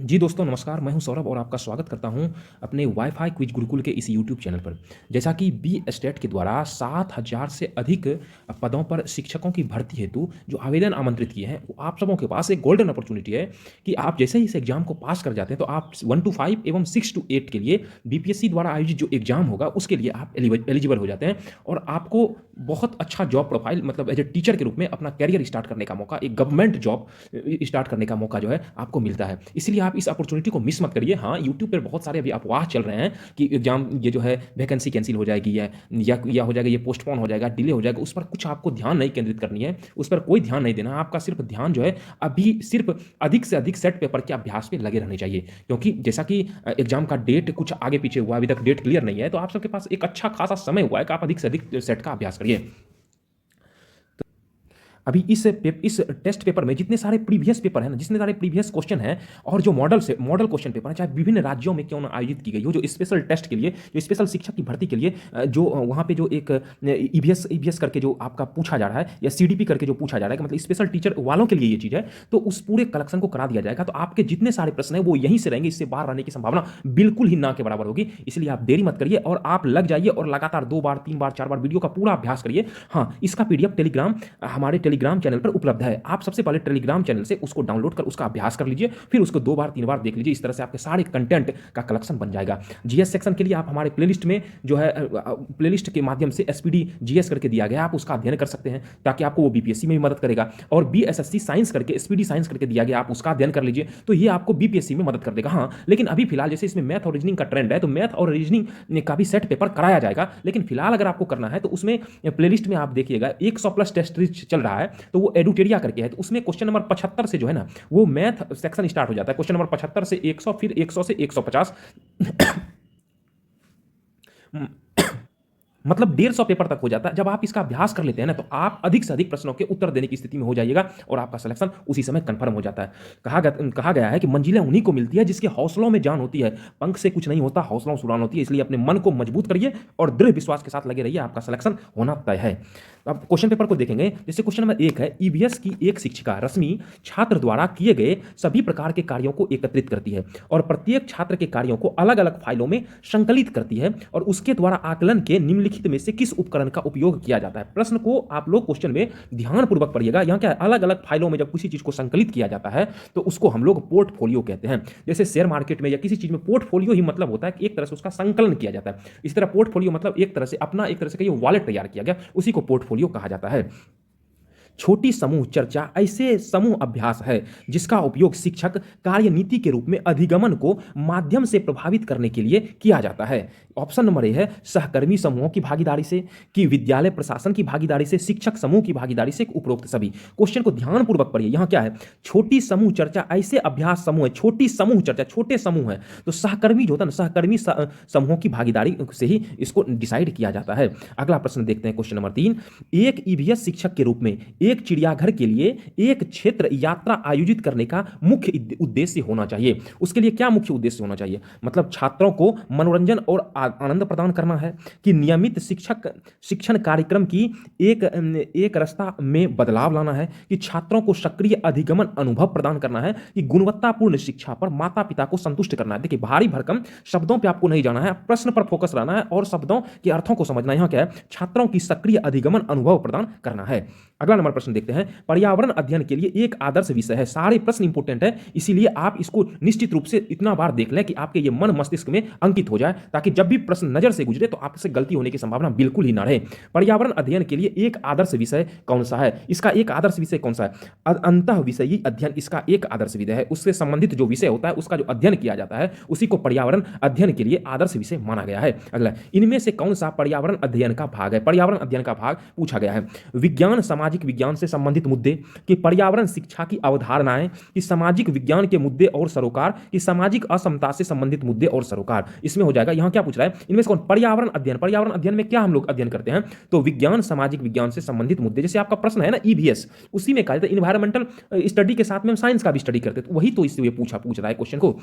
जी दोस्तों नमस्कार, मैं हूं सौरभ और आपका स्वागत करता हूं अपने वाईफाई क्विज गुरुकुल के इस यूट्यूब चैनल पर। जैसा कि बी एस्टेट के द्वारा 7,000 से अधिक पदों पर शिक्षकों की भर्ती हेतु जो आवेदन आमंत्रित किए हैं, वो आप सबों के पास एक गोल्डन अपॉर्चुनिटी है कि आप जैसे ही इस एग्जाम को पास कर जाते हैं तो आप 1 to 5 एवं 6 to 8 के लिए बीपीएससी द्वारा आयोजित जो एग्जाम होगा उसके लिए आप एलिजिबल हो जाते हैं और आपको बहुत अच्छा जॉब प्रोफाइल मतलब एज ए टीचर के रूप में अपना कैरियर स्टार्ट करने का मौका, एक गवर्नमेंट जॉब स्टार्ट करने का मौका जो है आपको मिलता है। इसलिए आप इस अपॉर्चुनिटी को मिस मत करिए। हाँ, यूट्यूब पर बहुत सारे अभी अफवाह चल रहे हैं कि एग्जाम ये जो है वैकेंसी कैंसिल हो जाएगी या हो जाएगा, ये पोस्टपोन हो जाएगा, डिले हो जाएगा। उस पर कुछ आपको ध्यान नहीं केंद्रित करनी है, उस पर कोई ध्यान नहीं देना। आपका सिर्फ ध्यान जो है अभी सिर्फ अधिक से अधिक सेट पेपर के अभ्यास पे लगे रहने चाहिए, क्योंकि जैसा कि एग्जाम का डेट कुछ आगे पीछे हुआ, अभी तक डेट क्लियर नहीं है, तो आप सबके पास एक अच्छा खासा समय हुआ है कि आप अधिक से अधिक सेट का अभ्यास करिए। अभी इस टेस्ट पेपर में जितने सारे प्रीवियस पेपर हैं ना, जितने सारे प्रीवियस क्वेश्चन हैं और जो मॉडल क्वेश्चन पेपर है, चाहे विभिन्न राज्यों में क्यों ना आयोजित की गई हो, जो स्पेशल टेस्ट के लिए, जो स्पेशल शिक्षक की भर्ती के लिए जो वहाँ पे जो एक ईबीएस करके जो आपका पूछा जा रहा है या सीडीपी करके जो पूछा जा रहा है, मतलब स्पेशल टीचर वालों के लिए ये चीज़ है, तो उस पूरे कलेक्शन को करा दिया जाएगा। तो आपके जितने सारे प्रश्न हैं वो यहीं से रहेंगे, इससे बाहर रहने की संभावना बिल्कुल ही ना के बराबर होगी। इसलिए आप देरी मत करिए और आप लग जाइए और लगातार 2 बार 3 बार 4 बार वीडियो का पूरा अभ्यास करिए। हाँ, इसका पीडीएफ टेलीग्राम हमारे टेलीग्राम चैनल पर उपलब्ध है। आप सबसे पहले टेलीग्राम चैनल से उसको डाउनलोड कर उसका अभ्यास कर लीजिए, फिर उसको 2 बार 3 बार देख लीजिए। इस तरह से आपके सारे कंटेंट का कलेक्शन बन जाएगा। जीएस सेक्शन के लिए आप हमारे प्लेलिस्ट में जो है प्लेलिस्ट के माध्यम से एसपीडी जीएस करके दिया गया है, आप उसका अध्ययन कर सकते हैं ताकि आपको वो बीपीएससी में भी मदद करेगा। और बीएसएससी साइंस करके एसपीडी साइंस करके दिया गया, आप उसका अध्ययन कर लीजिए, तो ये आपको बीपीएससी में मदद कर देगा। हाँ, लेकिन अभी फिलहाल जैसे इसमें मैथ और रीजनिंग का ट्रेंड है, तो मैथ और रीजनिंग का भी सेट पेपर कराया जाएगा। लेकिन फिलहाल अगर आपको करना है तो उसमें प्लेलिस्ट में आप देखिएगा 100 प्लस टेस्ट सीरीज चल रहा है, तो वो एडुटेरिया करके है, तो उसमें क्वेश्चन नंबर 75 से जो है ना वो मैथ सेक्शन स्टार्ट हो जाता है। क्वेश्चन नंबर 75 से 100, फिर 100 से 150 मतलब 150 पेपर तक हो जाता है। जब आप इसका अभ्यास कर लेते हैं ना, तो आप अधिक से अधिक प्रश्नों के उत्तर देने की स्थिति में हो जाइएगा और आपका सिलेक्शन उसी समय कंफर्म हो जाता है। कहा गया है कि मंजिलें उन्हीं को मिलती है जिसके हौसलों में जान होती है। पंख से कुछ नहीं होता, हौसलों से उड़ान होती है। इसलिए अपने मन को मजबूत करिए और दृढ़ विश्वास के साथ लगे रहिए, आपका सिलेक्शन होना तय है। अब क्वेश्चन पेपर को देखेंगे। जैसे क्वेश्चन नंबर 1 है, ईवीएस की एक शिक्षिका रश्मि छात्र द्वारा किए गए सभी प्रकार के कार्यों को एकत्रित करती है और प्रत्येक छात्र के कार्यों को अलग अलग फाइलों में संकलित करती है और उसके द्वारा आकलन के निम्नलिखित में से किस उपकरण का उपयोग किया जाता है। प्रश्न को आप लोग क्वेश्चन में ध्यानपूर्वक पढ़िएगा। यहाँ क्या अलग अलग फाइलों में जब किसी चीज को संकलित किया जाता है तो उसको हम लोग पोर्टफोलियो कहते हैं। जैसे शेयर मार्केट में या किसी चीज में पोर्टफोलियो ही मतलब होता है कि एक तरह से उसका संकलन किया जाता है। इस तरह पोर्टफोलियो मतलब एक तरह से कहिए वॉलेट तैयार किया गया, उसी को पोर्टफोलियो कहा जाता है। छोटी समूह चर्चा ऐसे समूह अभ्यास है जिसका उपयोग शिक्षक कार्यनीति के रूप में अधिगमन को माध्यम से प्रभावित करने के लिए किया जाता है। ऑप्शन नंबर ए है सहकर्मी समूहों की भागीदारी से, कि विद्यालय प्रशासन की भागीदारी से, शिक्षक समूह की भागीदारी से, उपरोक्त सभी। क्वेश्चन को ध्यानपूर्वक पढ़िए। यहां क्या है, छोटी समूह चर्चा ऐसे अभ्यास समूह है। छोटी समूह चर्चा, छोटे समूह है, तो सहकर्मी जो होता है ना, सहकर्मी समूहों की भागीदारी से ही इसको डिसाइड किया जाता है। अगला प्रश्न देखते हैं, क्वेश्चन नंबर 3। एक ईवीएस शिक्षक के रूप में एक चिड़ियाघर के लिए एक क्षेत्र यात्रा आयोजित करने का मुख्य उद्देश्य होना चाहिए। उसके लिए क्या मुख्य उद्देश्य होना चाहिए, मतलब छात्रों को मनोरंजन और आनंद प्रदान करना है, कि नियमित शिक्षण कार्यक्रम की एक रास्ता में बदलाव लाना है, कि छात्रों को सक्रिय अधिगमन अनुभव प्रदान करना है, कि गुणवत्तापूर्ण शिक्षा पर माता पिता को संतुष्ट करना है। देखिए, भारी भरकम शब्दों पे आपको नहीं जाना है, प्रश्न पर फोकस रहना है और शब्दों के अर्थों को समझना। यहां क्या है, छात्रों की सक्रिय अधिगमन अनुभव प्रदान करना है। अगला नंबर प्रश्न देखते हैं। पर्यावरण अध्ययन के लिए एक आदर्श विषय है। सारे प्रश्न इंपोर्टेंट है, इसीलिए आप इसको निश्चित रूप से इतना बार देख लें कि आपके ये मन मस्तिष्क में अंकित हो जाए, ताकि जब भी प्रश्न नजर से गुजरे तो आपसे गलती होने की संभावना बिल्कुल ही ना रहे। पर्यावरण अध्ययन के लिए एक आदर्श विषय कौन सा है? इसका एक आदर्श विषय कौन सा है? अंतः विषयी अध्ययन इसका एक आदर्श विषय है। उससे संबंधित जो विषय होता है उसका जो अध्ययन किया जाता है उसी को पर्यावरण अध्ययन के लिए आदर्श विषय माना गया है। अगला, इनमें से कौन सा पर्यावरण अध्ययन का भाग है? पर्यावरण अध्ययन का भाग पूछा गया है। विज्ञान सामाजिक विज्ञान से संबंधित मुद्दे, कि पर्यावरण शिक्षा की अवधारणाएं, कि सामाजिक विज्ञान के मुद्दे और सरोकार, कि सामाजिक असमता से संबंधित मुद्दे और सरोकार। इसमें हो जाएगा। यहां क्या पूछ रहा है, इनमें से कौन? पर्यावरण अध्ययन। पर्यावरण अध्ययन में क्या हम लोग अध्ययन करते हैं? तो विज्ञान सामाजिक विज्ञान से संबंधित मुद्दे। जैसे आपका प्रश्न है ना ईवीएस, उसी में कहा जाता है इन्वायरमेंटल स्टडी के साथ में हम साइंस का भी स्टडी करते हैं, तो वही तो इससे पूछ रहा है क्वेश्चन को।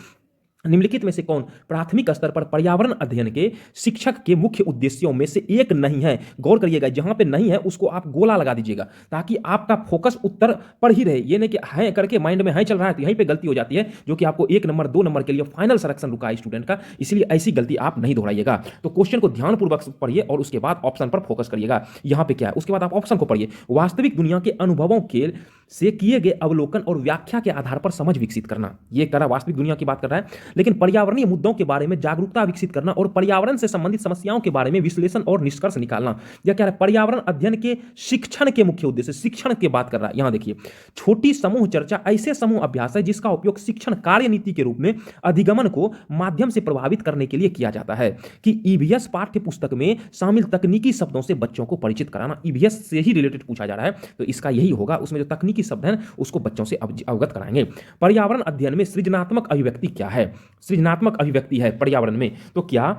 निम्नलिखित में से कौन प्राथमिक स्तर पर पर्यावरण अध्ययन के शिक्षक के मुख्य उद्देश्यों में से एक नहीं है? गौर करिएगा, जहां पे नहीं है उसको आप गोला लगा दीजिएगा ताकि आपका फोकस उत्तर पर ही रहे। ये नहीं कि है करके माइंड में है चल रहा है तो यहीं पे गलती हो जाती है, जो कि आपको 1 नंबर 2 नंबर के लिए फाइनल सिलेक्शन रुका है स्टूडेंट का। इसलिए ऐसी गलती आप नहीं दोहराइएगा। तो क्वेश्चन को ध्यानपूर्वक पढ़िए और उसके बाद ऑप्शन पर फोकस करिएगा। यहां पे क्या है, उसके बाद आप ऑप्शन को पढ़िए। वास्तविक दुनिया के अनुभवों के से किए गए अवलोकन और व्याख्या के आधार पर समझ विकसित करना। ये करा वास्तविक दुनिया की बात कर रहा है, लेकिन पर्यावरणीय मुद्दों के बारे में जागरूकता विकसित करना और पर्यावरण से संबंधित समस्याओं के बारे में विश्लेषण और निष्कर्ष निकालना। यह क्या है, पर्यावरण अध्ययन के शिक्षण के मुख्य उद्देश्य, शिक्षण की बात कर रहा है। यहां देखिए, छोटी समूह चर्चा ऐसे समूह अभ्यास है जिसका उपयोग शिक्षण कार्य नीति के रूप में अधिगमन को माध्यम से प्रभावित करने के लिए किया जाता है। कि ईवीएस पाठ्य पुस्तक में शामिल तकनीकी शब्दों से बच्चों को परिचित कराना, ईवीएस से ही रिलेटेड पूछा जा रहा है तो इसका यही होगा। उसमें जो तकनीकी शब्द हैं उसको बच्चों से अवगत कराएंगे। पर्यावरण अध्ययन में सृजनात्मक अभिव्यक्ति क्या है? सृजनात्मक अभिव्यक्ति है पर्यावरण में, तो क्या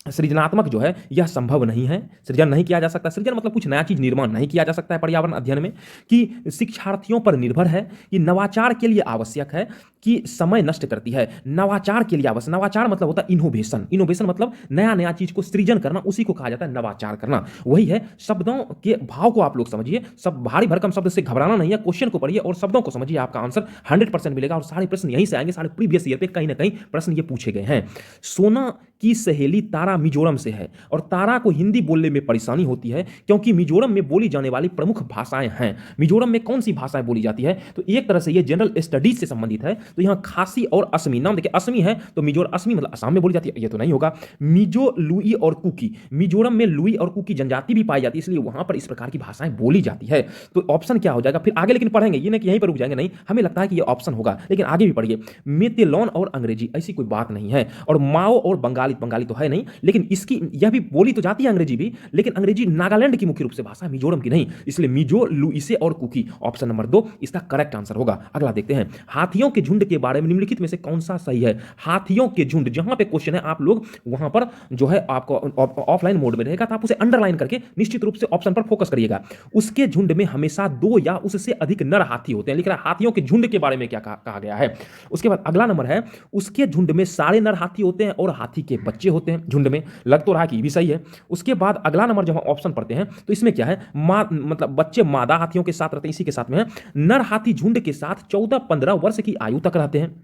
सृजनात्मक जो है यह संभव नहीं है? सृजन नहीं किया जा सकता। सृजन मतलब कुछ नया चीज निर्माण नहीं किया जा सकता है पर्यावरण अध्ययन में। कि शिक्षार्थियों पर निर्भर है, कि नवाचार के लिए आवश्यक है, कि समय नष्ट करती है। नवाचार के लिए आवश्यक, नवाचार मतलब होता है इनोवेशन। इनोवेशन मतलब नया नया चीज को सृजन करना, उसी को कहा जाता है नवाचार करना। वही है, शब्दों के भाव को आप लोग समझिए। सब भारी भरकम शब्द से घबराना नहीं है, क्वेश्चन को पढ़िए और शब्दों को समझिए, आपका आंसर 100% मिलेगा। और सारे प्रश्न यहीं से आएंगे, सारे प्रीवियस ईयर पे कहीं ना कहीं प्रश्न ये पूछे गए हैं। सोना की सहेली तारा मिजोरम से है और तारा को हिंदी बोलने में परेशानी होती है क्योंकि मिजोरम में बोली जाने वाली प्रमुख भाषाएं हैं। मिजोरम में कौन सी भाषाएं बोली जाती है? तो एक तरह से ये जनरल स्टडीज से संबंधित है। तो यहां खासी और असमी, नाम देखिए असमी है तो मिजोर असमी मतलब असम में बोली जाती है, ये तो नहीं होगा। मिजो, लुई और कुकी, मिजोरम में लुई और कुकी जनजाति भी पाई जाती है, इसलिए वहां पर इस प्रकार की भाषाएं बोली जाती है। तो ऑप्शन क्या हो जाएगा फिर आगे, लेकिन पढ़ेंगे, ये नहीं कि यहीं पर रुक जाएंगे, नहीं, हमें लगता है कि ये ऑप्शन होगा, लेकिन आगे भी पढ़िए। मेतेलॉन और अंग्रेजी, ऐसी कोई बात नहीं है। और माओ और बंगाली, बंगाली तो है नहीं, लेकिन इसकी यह भी बोली तो जाती है अंग्रेजी भी, लेकिन अंग्रेजी नागालैंड की मुख्य रूप से भाषा है, मिजोरम की नहीं। इसलिए मिजो, लुइसे और कुकी, ऑप्शन नंबर 2 इसका करेक्ट आंसर होगा। अगला देखते हैं, हाथियों के झुंड के बारे में निम्नलिखित में से कौन सा सही है? हाथियों के झुंड, जहां पे क्वेश्चन है आप लोग वहां पर जो है आपको ऑफलाइन मोड में रहेगा तो आप उसे अंडरलाइन करके निश्चित रूप से ऑप्शन पर फोकस करिएगा। उसके झुंड में हमेशा 2 या उससे अधिक नर हाथी होते हैं। लिख रहा है हाथियों के झुंड के बारे में क्या कहा गया है। उसके बाद अगला नंबर है, उसके झुंड में सारे नर हाथी होते हैं और हाथी के बच्चे होते हैं झुंड में। लग तो रहा कि भी सही है। उसके बाद अगला नंबर जब हम ऑप्शन पढ़ते हैं तो इसमें क्या है, मतलब बच्चे मादा हाथियों के साथ रहते हैं, इसी के साथ में है। नर हाथी झुंड के साथ 14-15 वर्ष की आयु तक रहते हैं,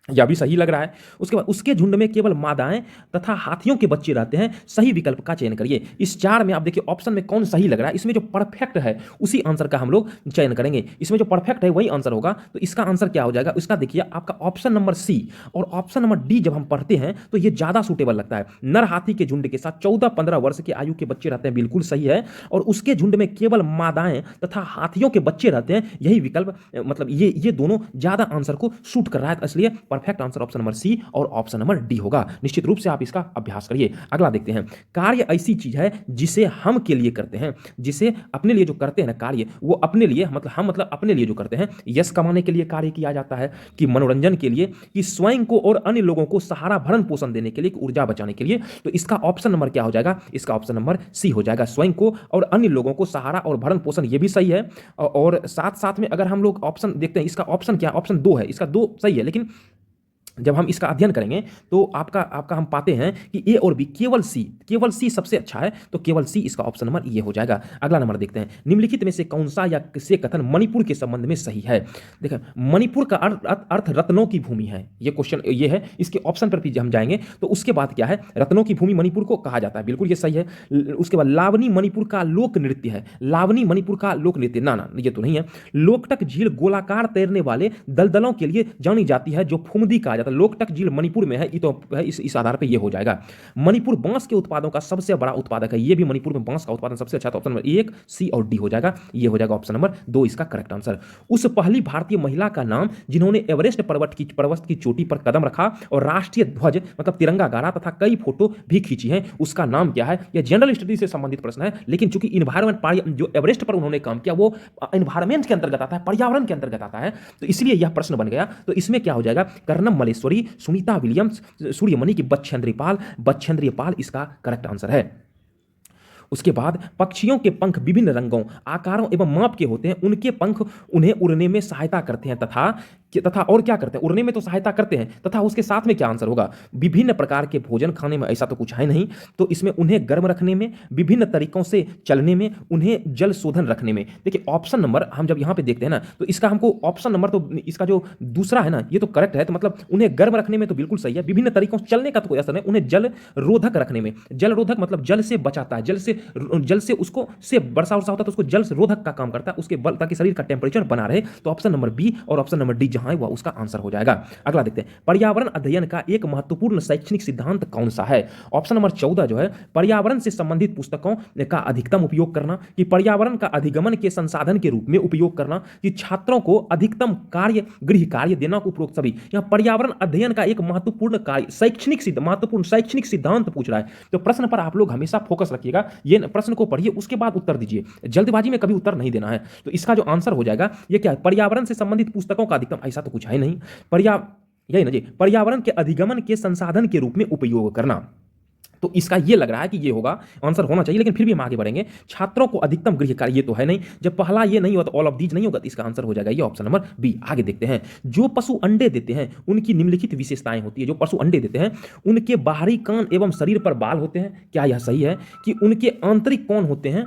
यह भी सही लग रहा है। उसके बाद उसके झुंड में केवल मादाएं तथा हाथियों के बच्चे रहते हैं। सही विकल्प का चयन करिए। इस 4 में आप देखिए ऑप्शन में कौन सही लग रहा है, इसमें जो परफेक्ट है उसी आंसर का हम लोग चयन करेंगे। इसमें जो परफेक्ट है वही आंसर होगा, तो इसका आंसर क्या हो जाएगा? इसका देखिए आपका ऑप्शन नंबर सी और ऑप्शन नंबर डी जब हम पढ़ते हैं तो ये ज्यादा सूटेबल लगता है। नर हाथी के झुंड के साथ 14-15 वर्ष के आयु के बच्चे रहते हैं, बिल्कुल सही है। और उसके झुंड में केवल मादाएं तथा हाथियों के बच्चे रहते हैं, यही विकल्प मतलब ये दोनों ज्यादा आंसर को सूट कर रहा है, इसलिए perfect answer option number C और ऑप्शन नंबर डी होगा। निश्चित रूप से आप इसका अभ्यास करिए। अगला देखते हैं, कार्य ऐसी चीज है जिसे हम के लिए करते हैं, जिसे अपने लिए जो करते हैं ना कार्य, वो अपने लिए मतलब हम मतलब अपने लिए जो करते हैं, यश कमाने के लिए कार्य किया जाता है, कि मनोरंजन के लिए, कि स्वयं को और अन्य लोगों को सहारा भरण पोषण देने के लिए, कि ऊर्जा बचाने के लिए। तो इसका ऑप्शन नंबर क्या हो जाएगा? इसका ऑप्शन नंबर सी हो जाएगा, स्वयं को और अन्य लोगों को सहारा और भरण पोषण, ये भी सही है। और साथ साथ में अगर हम लोग ऑप्शन देखते हैं, इसका ऑप्शन क्या, ऑप्शन 2 है, इसका 2 सही है, लेकिन जब हम इसका अध्ययन करेंगे तो आपका हम पाते हैं कि ए और बी, केवल सी सबसे अच्छा है, तो केवल सी इसका ऑप्शन नंबर ये हो जाएगा। अगला नंबर देखते हैं, निम्नलिखित में से कौन सा या किसे कथन मणिपुर के संबंध में सही है? देखिए मणिपुर का अर्थ रत्नों की भूमि है, ये क्वेश्चन ये है। इसके ऑप्शन पर भी हम जाएंगे तो उसके बाद क्या है, रत्नों की भूमि मणिपुर को कहा जाता है, बिल्कुल ये सही है। उसके बाद लावनी मणिपुर का लोक नृत्य है, लावनी मणिपुर का लोक नृत्य, ना ये तो नहीं है। लोकटक झील गोलाकार तैरने वाले दलदलों के लिए जानी जाती है, जो फुमदी कहा जाता है। लोकटक झील मणिपुर में है, ये तो है, इस आधार पे ये हो जाएगा। मणिपुर बांस के उत्पादों का सबसे बड़ा उत्पादक है, ये भी मणिपुर में बांस का उत्पादन सबसे अच्छा, तो ऑप्शन नंबर 1 सी और डी हो जाएगा, ये हो जाएगा ऑप्शन नंबर 2 इसका करेक्ट आंसर। उस पहली भारतीय महिला का नाम जिन्होंने एवरेस्ट पर्वत की चोटी पर कदम रखा और राष्ट्रीय ध्वज मतलब तिरंगा गाड़ा तथा कई फोटो भी खींची है, उसका नाम क्या है? यह जनरल स्टडी से संबंधित प्रश्न है, लेकिन चूंकि इन्वायरमेंट जो एवरेस्ट पर उन्होंने काम किया वो इन्वायरमेंट के अंतर्गत आता है, पर्यावरण के अंतर्गत आता है, तो इसलिए यह प्रश्न बन गया। तो इसमें क्या हो जाएगा, कर्णम मलेश्वरी, सुनीता विलियम्स, सूर्यमणि की बच्छेंद्री पाल इसका करेक्ट आंसर है। उसके बाद पक्षियों के पंख विभिन्न रंगों, आकारों एवं माप के होते हैं, उनके पंख उन्हें उड़ने में सहायता करते हैं तथा तथा और क्या करते हैं, उड़ने में तो सहायता करते हैं, तथा उसके साथ में क्या आंसर होगा, विभिन्न प्रकार के भोजन खाने में, ऐसा तो कुछ है नहीं, तो इसमें उन्हें गर्म रखने में, विभिन्न तरीकों से चलने में, उन्हें जल शोधन रखने में। देखिए ऑप्शन नंबर हम जब यहां पे देखते हैं ना, तो इसका हमको ऑप्शन नंबर तो इसका जो दूसरा है ना, ये तो करेक्ट है, तो मतलब उन्हें गर्म रखने में तो बिल्कुल सही है, विभिन्न तरीकों से चलने का तो कोई असर नहीं, उन्हें जल रोधक रखने में, जल रोधक मतलब जल से बचाता है, जल से उसको से वर्षा वर्षा होता है तो उसको जल रोधक का काम करता है, उसके बल ताकि शरीर का टेम्परेचर बना रहे। तो ऑप्शन नंबर बी और ऑप्शन नंबर डी जहां है वह उसका आंसर हो जाएगा। अगला देखते हैं, पर्यावरण अध्ययन का एक महत्वपूर्ण शैक्षणिक सिद्धांत कौन सा है। ऑप्शन नंबर 14 जो है, पर्यावरण से संबंधित पुस्तकों का अधिकतम उपयोग करना, कि पर्यावरण का अधिगमन के संसाधन के रूप में उपयोग करना, कि छात्रों को अधिकतम गृह कार्य देना, उपरोक्त सभी। यहां पर्यावरण अध्ययन का एक महत्वपूर्ण महत्वपूर्ण शैक्षणिक सिद्धांत पूछ रहा है, तो प्रश्न पर आप लोग हमेशा फोकस रखिएगा, ये प्रश्न को पढ़िए उसके बाद उत्तर दीजिए, जल्दबाजी में कभी उत्तर नहीं देना है। तो इसका जो आंसर हो जाएगा ये क्या है, पर्यावरण से संबंधित पुस्तकों का अधिकतम, ऐसा तो कुछ है नहीं, यही ना जी, पर्यावरण के अधिगमन के संसाधन के रूप में उपयोग करना। तो इसका ये लग रहा है कि ये होगा, आंसर होना चाहिए, लेकिन फिर भी हम आगे बढ़ेंगे। छात्रों को अधिकतम गृह कार्य, ये तो है नहीं, जब पहला ये नहीं हुआ तो ऑल ऑफ दीज नहीं होगा, तो इसका आंसर हो जाएगा ये ऑप्शन नंबर बी। आगे देखते हैं, जो पशु अंडे देते हैं उनकी निम्नलिखित विशेषताएं होती है। जो पशु अंडे देते हैं उनके बाहरी कान एवं शरीर पर बाल होते हैं। क्या यह सही है कि उनके आंतरिक कौन होते हैं,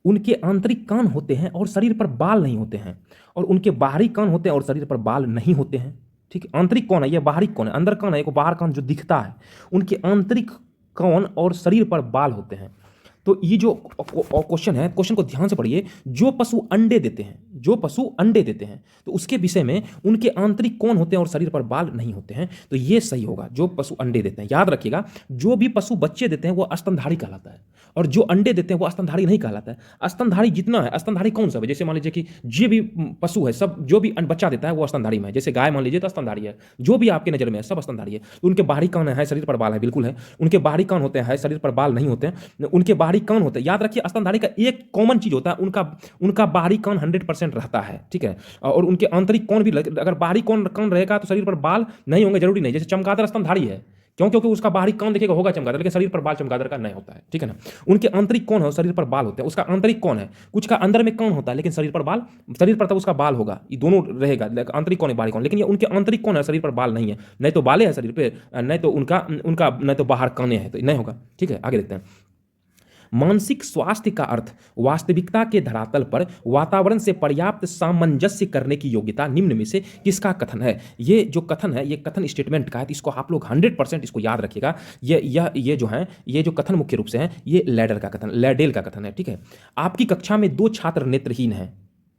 उनके आंतरिक कान होते हैं और शरीर पर बाल नहीं होते हैं, और उनके बाहरी कान होते हैं और शरीर पर बाल नहीं होते हैं। ठीक है, आंतरिक कौन है, ये बाहरी कौन है, अंदर कौन है, एक बाहर कौन जो दिखता है, उनके आंतरिक कौन और शरीर पर बाल होते हैं। तो ये जो क्वेश्चन है, क्वेश्चन को ध्यान से पढ़िए, जो पशु अंडे देते हैं, जो पशु अंडे देते हैं, तो उसके विषय में उनके आंतरिक कौन होते हैं और शरीर पर बाल नहीं होते हैं, तो ये सही होगा, जो पशु अंडे देते हैं। याद रखिएगा, जो भी पशु बच्चे देते हैं वो स्तनधारी कहलाता है, और जो अंडे देते हैं वो स्तनधारी नहीं कहलाता है। स्तनधारी जितना है, स्तनधारी कौन सा है, जैसे मान लीजिए कि जो भी पशु है, सब जो भी बच्चा देता है वो स्तनधारी में है। जैसे गाय मान लीजिए तो स्तनधारी है, जो भी आपके नजर में है सब स्तनधारी है। तो उनके बाहरी कान है, शरीर पर बाल है, बिल्कुल है, उनके बाहरी कान होते हैं, शरीर पर बाल नहीं होते हैं, उनके बाहरी कान होते हैं। याद रखिए, स्तनधारी का एक कॉमन चीज होता है, उनका बाहरी कान 100% रहता है, ठीक है, और उनके आंतरिक कान भी, अगर बाहरी कान रहेगा तो शरीर पर बाल नहीं होंगे, जरूरी नहीं। जैसे चमगादड़ स्तनधारी है, क्यों, क्योंकि उसका बाहरी कान देखिएगा होगा चमगादड़, लेकिन शरीर पर बाल चमगादड़ का नहीं होता है, ठीक है ना। उनके आंतरिक कौन है, शरीर पर बाल होते हैं, उसका आंतरिक कौन है, कुछ का अंदर में कौन होता है लेकिन शरीर पर बाल, शरीर पर तब उसका बाल होगा, ये दोनों रहेगा, आंतरिक कौन है बाहरी कौन, लेकिन ये उनके आंतरिक कौन है, शरीर पर बाल नहीं है, नहीं तो बाले है शरीर पे, नहीं तो उनका नहीं तो बाहर काने हैं, तो नहीं होगा। ठीक है, आगे देखते हैं। मानसिक स्वास्थ्य का अर्थ वास्तविकता के धरातल पर वातावरण से पर्याप्त सामंजस्य करने की योग्यता निम्न में से किसका कथन है। ये जो कथन है, ये कथन स्टेटमेंट का है, तो इसको आप लोग 100% इसको याद रखिएगा। ये जो है, ये जो कथन मुख्य रूप से है, ये लैडेल का कथन है। ठीक है, आपकी कक्षा में 2 छात्र नेत्रहीन हैं,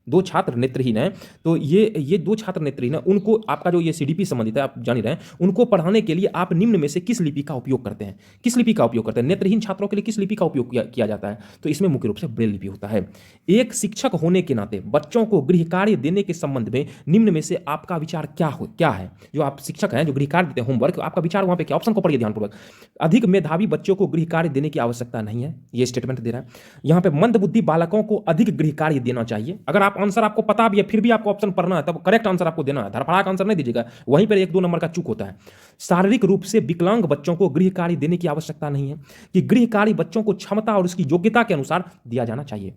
2 छात्र नेत्रहीन हैं, तो ये 2 छात्र नेत्रहीन हैं, उनको आपका जो ये सीडीपी संबंधित है, आप जान ही रहे हैं, उनको पढ़ाने के लिए आप निम्न में से किस लिपि का उपयोग करते हैं। किस लिपि का उपयोग करते हैं, नेत्रहीन छात्रों के लिए किस लिपि का उपयोग किया जाता है, तो इसमें मुख्य रूप से ब्रेल लिपि होता है। एक शिक्षक होने के नाते बच्चों को गृह कार्य देने के संबंध में निम्न में से आपका विचार क्या है। जो आप शिक्षक हैं, जो गृह कार्य देते हैं, होमवर्क, आपका विचार वहां पे क्या, ऑप्शन को पढ़िए ध्यानपूर्वक। अधिक मेधावी बच्चों को गृह कार्य देने की आवश्यकता नहीं है, ये स्टेटमेंट दे रहा है। यहां पे मंद बुद्धि बालकों को अधिक गृह कार्य देना चाहिए। अगर आप आंसर आपको पता भी है, फिर भी आपको ऑप्शन पढ़ना है, तब करेक्ट आंसर आपको देना है, धड़फड़ाक आंसर नहीं दीजिएगा, वहीं पर 1-2 नंबर का चूक होता है। शारीरिक रूप से विकलांग बच्चों को गृह कार्य देने की आवश्यकता नहीं है, कि गृह कार्य बच्चों को क्षमता और उसकी योग्यता के अनुसार दिया जाना चाहिए।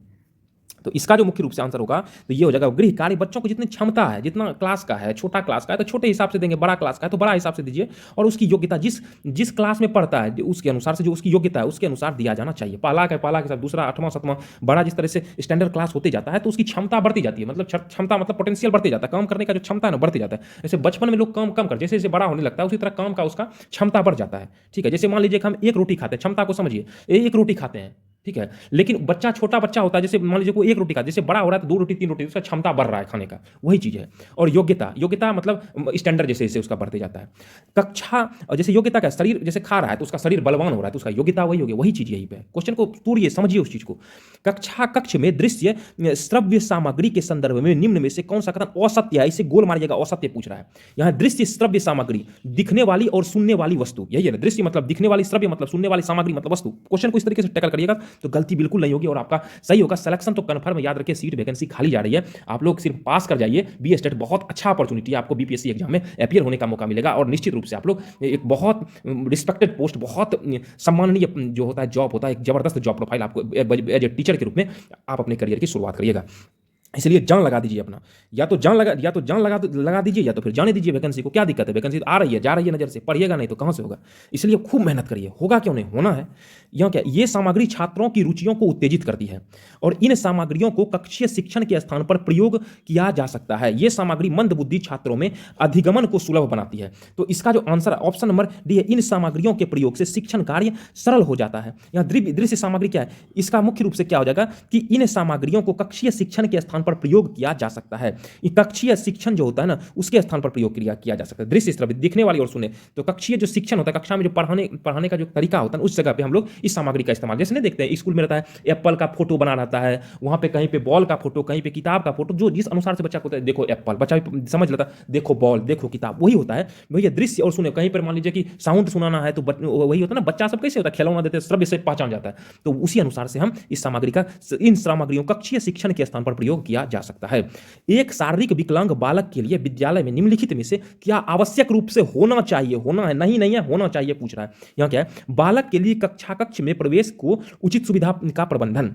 तो इसका जो मुख्य रूप से आंसर होगा तो ये हो जाएगा, गृह कार्य बच्चों को जितनी क्षमता है, जितना क्लास का है, छोटा क्लास का है तो छोटे हिसाब से देंगे, बड़ा क्लास का है तो बड़ा हिसाब से दीजिए, और उसकी योग्यता जिस क्लास में पढ़ता है उसके अनुसार से, जो उसकी योग्यता है उसके अनुसार दिया जाना चाहिए। पहला के साथ दूसरा, 8वां 7वां, बड़ा जिस तरह से स्टैंडर्ड क्लास होते जाता है तो उसकी क्षमता बढ़ती जाती है, मतलब क्षमता मतलब पोटेंशियल बढ़ते जाता है, काम करने का जो क्षमता है ना बढ़ती जाता है। जैसे बचपन में लोग काम कम कर, जैसे जैसे बड़ा होने लगता है उसी तरह काम का उसका क्षमता बढ़ जाता है। ठीक है, जैसे मान लीजिए कि हम 1 रोटी खाते हैं, क्षमता को समझिए, 1 रोटी खाते हैं, ठीक है, लेकिन बच्चा छोटा बच्चा होता है, जैसे मान लीजिए कोई 1 रोटी का, जैसे बड़ा हो रहा है तो 2 रोटी 3 रोटी, उसका क्षमता बढ़ रहा है खाने का, वही चीज है। और योग्यता मतलब स्टैंडर्ड जैसे जैसे उसका बढ़ते जाता है। कक्षा, जैसे योग्यता का, शरीर जैसे खा रहा है तो उसका शरीर बलवान हो रहा है तो उसका योग्यता वही होगी, वही चीज यही पे। क्वेश्चन को तोड़िए, समझिए उस चीज को। कक्ष में दृश्य श्रव्य सामग्री के संदर्भ में निम्न में से कौन सा कथन असत्य है, इसे गोल मारिएगा, असत्य पूछ रहा है। यहाँ दृश्य श्रव्य सामग्री, दिखने वाली और सुनने वाली वस्तु, यही है ना, दृश्य मतलब दिखने वाली, श्रव्य मतलब सुनने वाली, सामग्री मतलब वस्तु। क्वेश्चन को इस तरीके से टैकल करिएगा तो गलती बिल्कुल नहीं होगी और आपका सही होगा। सिलेक्शन तो कंफर्म, याद रखिए, सीट वैकेंसी खाली जा रही है, आप लोग सिर्फ पास कर जाइए। बी स्टेट बहुत अच्छा अपॉर्चुनिटी है, आपको बीपीएससी एग्जाम में अपीयर होने का मौका मिलेगा और निश्चित रूप से आप लोग एक बहुत रिस्पेक्टेड पोस्ट, बहुत सम्माननीय जो होता है जॉब होता है, एक जबरदस्त जॉब प्रोफाइल आपको एज ए टीचर के रूप में आप अपने करियर की शुरुआत करिएगा। इसलिए जान लगा दीजिए अपना, या तो जान लगा दीजिए, या तो फिर जाने दीजिए वैकेंसी को। क्या दिक्कत है, वैकेंसी तो आ रही है, जा रही है नज़र से, पढ़िएगा नहीं तो कहाँ से होगा। इसलिए खूब मेहनत करिए, होगा क्यों नहीं, होना है। यह क्या, ये सामग्री छात्रों की रुचियों को उत्तेजित करती है और इन सामग्रियों को कक्षीय शिक्षण के स्थान पर प्रयोग किया जा सकता है। ये सामग्री मंदबुद्धि छात्रों में अधिगमन को सुलभ बनाती है। तो इसका जो आंसर ऑप्शन नंबर डी है, इन सामग्रियों के प्रयोग से शिक्षण कार्य सरल हो जाता है। यहाँ दृश्य सामग्री क्या है, इसका मुख्य रूप से क्या हो जाएगा कि इन सामग्रियों को कक्षीय शिक्षण के स्थान पर प्रयोग किया जा सकता है। ये कक्षीय शिक्षण जो होता है ना, उसके स्थान पर प्रयोग किया जा सकता है। दृश्य श्रव्य दिखने वाली और सुने, तो कक्षीय जो शिक्षण होता है, कक्षा में जो पढ़ाने का जो तरीका होता है, उस जगह पे हम लोग इस सामग्री का इस्तेमाल, जैसे नहीं देखते हैं स्कूल में रहता है एप्पल का फोटो बना रहता है, वहां पे कहीं पे बॉल का फोटो, कहीं पे किताब का फोटो, जो जिस अनुसार से बच्चा को देखो एप्पल, बच्चा भी समझ लेता है, देखो बॉल, देखो किताब, वही होता है भैया दृश्य और सुने। कहीं पर मान लीजिए कि साउंड सुनाना है तो वही होता है ना, बच्चा सब कैसे होता है, खिलौना देते श्रव्य से पहचान जाता है। तो उसी अनुसार से हम इस सामग्री का, इन सामग्रियों कक्षीय शिक्षण के स्थान पर प्रयोग किया जा सकता है। एक शारीरिक विकलांग बालक के लिए विद्यालय में निम्नलिखित में से क्या आवश्यक रूप से होना चाहिए, होना है नहीं है, होना चाहिए पूछ रहा है। यहां क्या है, बालक के लिए कक्ष में प्रवेश को उचित सुविधा का प्रबंधन।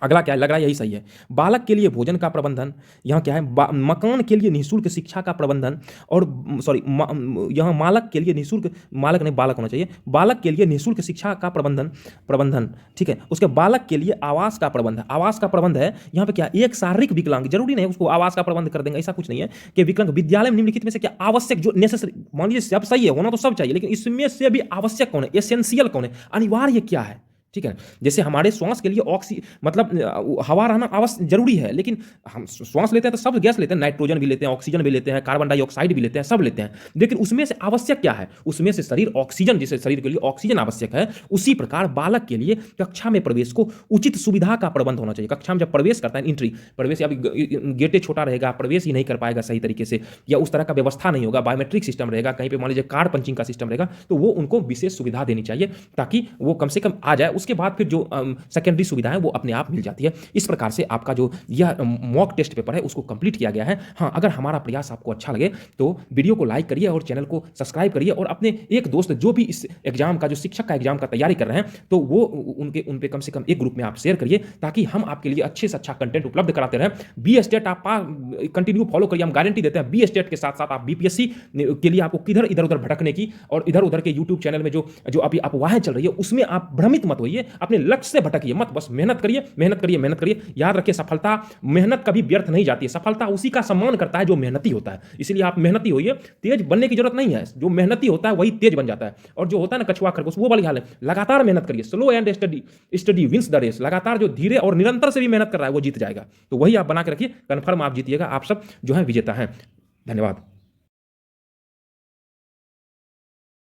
अगला क्या है, लग रहा है यही सही है। बालक के लिए भोजन का प्रबंधन, यहाँ क्या है, मकान के लिए निःशुल्क शिक्षा का प्रबंधन, और सॉरी यहाँ मालक के लिए निःशुल्क, मालक नहीं बालक होना चाहिए, बालक के लिए निःशुल्क शिक्षा का प्रबंधन ठीक है। उसके बालक के लिए आवास का प्रबंध, आवास का प्रबंध है यहाँ पे क्या, एक शारीरिक विकलांग, जरूरी नहीं उसको आवास का प्रबंध कर देंगे, ऐसा कुछ नहीं है कि विकलांग विद्यालय में निम्नलिखित में से क्या आवश्यक, जो नेसेसरी, मान लीजिए सब सही है, होना तो सब चाहिए, लेकिन इसमें से भी आवश्यक कौन है, एसेंशियल कौन है, अनिवार्य क्या है, ठीक है। जैसे हमारे श्वास के लिए मतलब हवा रहना आवश्यक जरूरी है, लेकिन हम श्वास लेते हैं तो सब गैस लेते हैं, नाइट्रोजन भी लेते हैं, ऑक्सीजन भी लेते हैं, कार्बन डाइऑक्साइड भी लेते हैं, सब लेते हैं, लेकिन उसमें से आवश्यक क्या है, उसमें से शरीर ऑक्सीजन, जैसे शरीर के लिए ऑक्सीजन आवश्यक है, उसी प्रकार बालक के लिए कक्षा में प्रवेश को उचित सुविधा का प्रबंध होना चाहिए। कक्षा में जब प्रवेश करता है, एंट्री प्रवेश, या गेटे छोटा रहेगा, प्रवेश ही नहीं कर पाएगा सही तरीके से, या उस तरह का व्यवस्था नहीं होगा, बायोमेट्रिक सिस्टम रहेगा, कहीं पे मान लीजिए कार्ड पंचिंग का सिस्टम रहेगा, तो वो उनको विशेष सुविधा देनी चाहिए ताकि वो कम से कम आ जाए। उसके बाद फिर जो सेकेंडरी सुविधाएं वो अपने आप मिल जाती है। इस प्रकार से आपका जो यह मॉक टेस्ट पेपर है उसको कंप्लीट किया गया है। हाँ, अगर हमारा प्रयास आपको अच्छा लगे तो वीडियो को लाइक करिए और चैनल को सब्सक्राइब करिए, और अपने एक दोस्त जो भी इस एग्जाम का, जो शिक्षक का एग्जाम का तैयारी कर रहे हैं, तो वो उन पे कम से कम एक ग्रुप में आप शेयर करिए, ताकि हम आपके लिए अच्छे से अच्छा कंटेंट उपलब्ध कराते रहें। बी स्टेट आप कंटिन्यू फॉलो करिए, हम गारंटी देते हैं। बी स्टेट के साथ साथ आप बीपीएससी के लिए आपको किधर इधर उधर भटकने की, और इधर उधर के यूट्यूब चैनल में जो अभी अफवाहें चल रही है उसमें आप भ्रमित मत होइए, अपने लक्ष्य से भटकिए मत, बस मेहनत करिए, मेहनत करिए, मेहनत करिए। याद रखिए, सफलता, मेहनत कभी व्यर्थ नहीं जाती है, सफलता उसी का सम्मान करता है जो मेहनती होता है। इसलिए आप मेहनती होइए, तेज बनने की जरूरत नहीं है, जो मेहनती होता है वही तेज बन जाता है। और जो होता है ना कछुआ खरगोश, वो वाली हाल है। लगातार मेहनत करिए, slow and study wins the race. लगातार जो धीरे और निरंतर से भी मेहनत कर रहा है वो जीत जाएगा। तो वही आप बना के रखिए, कन्फर्म आप जीतिएगा, आप सब जो है विजेता हैं। धन्यवाद।